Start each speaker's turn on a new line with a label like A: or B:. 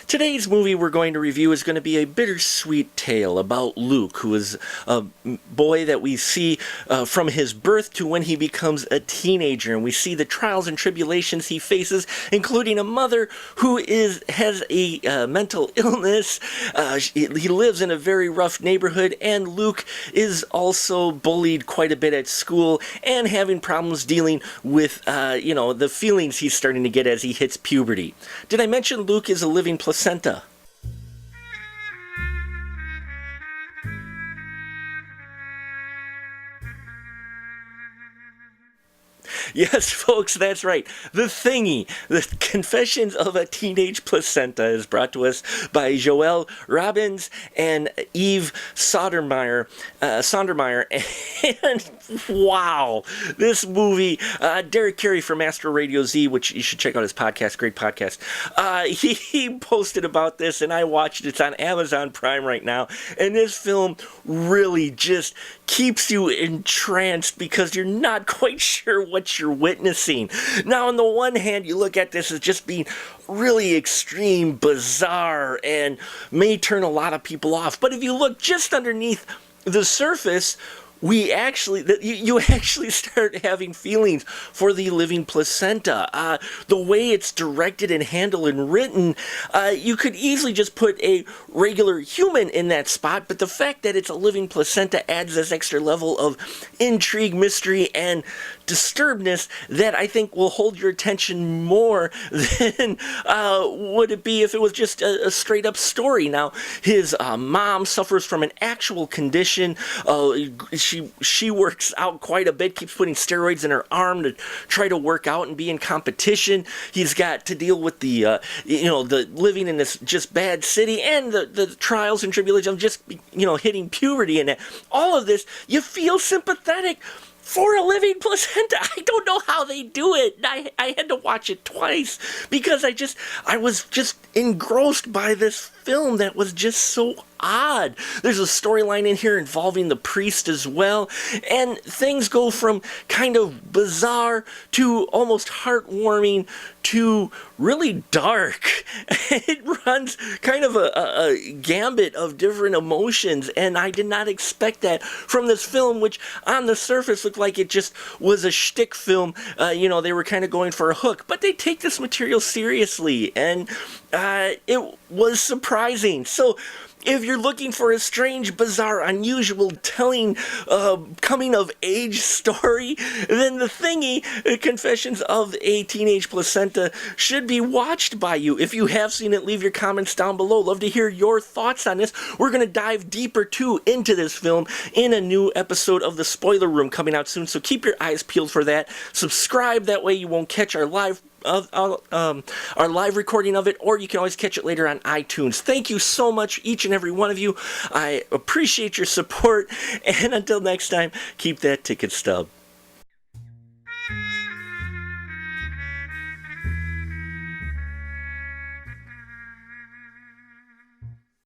A: Today's movie we're going to review is going to be a bittersweet tale about Luke, who is a boy that we see from his birth to when he becomes a teenager, and we see the trials and tribulations he faces, including a mother who has a mental illness. He lives in a very rough neighborhood, and Luke is also bullied quite a bit at school and having problems dealing with the feelings he's starting to get as he hits puberty. Did I mention Luke is a living placenta? Yes, folks, that's right. The Thingy, The Confessions of a Teenage Placenta, is brought to us by Joelle Robbins and Eve Sondermeyer. And wow, this movie, Derek Carey from Astro Radio Z, which you should check out his podcast, great podcast. He posted about this, and I watched it. It's on Amazon Prime right now, and this film really just keeps you entranced because you're not quite sure what you're witnessing. Now, on the one hand, you look at this as just being really extreme, bizarre, and may turn a lot of people off. But if you look just underneath the surface, you actually start having feelings for the living placenta. The way it's directed and handled and written, you could easily just put a regular human in that spot, but the fact that it's a living placenta adds this extra level of intrigue, mystery, and disturbedness that I think will hold your attention more than would it be if it was just a straight-up story. Now, his mom suffers from an actual condition. She works out quite a bit, keeps putting steroids in her arm to try to work out and be in competition. He's got to deal with the living in this just bad city and the trials and tribulations of just, hitting puberty and all of this. You feel sympathetic for a living placenta. I don't know how they do it. I had to watch it twice because I was just engrossed by this film that was just so odd. There's a storyline in here involving the priest as well, and things go from kind of bizarre to almost heartwarming to really dark. It runs kind of a gambit of different emotions, and I did not expect that from this film, which on the surface looked like it just was a shtick film. They were kind of going for a hook, but they take this material seriously, and it was surprising. So if you're looking for a strange, bizarre, unusual telling, coming-of-age story, then The Thingy, Confessions of a Teenage Placenta, should be watched by you. If you have seen it, leave your comments down below. Love to hear your thoughts on this. We're going to dive deeper, too, into this film in a new episode of The Spoiler Room coming out soon, so keep your eyes peeled for that. Subscribe, that way you won't catch our live recording of it, or you can always catch it later on iTunes. Thank you so much, each and every one of you. I appreciate your support, and until next time, keep that ticket stub.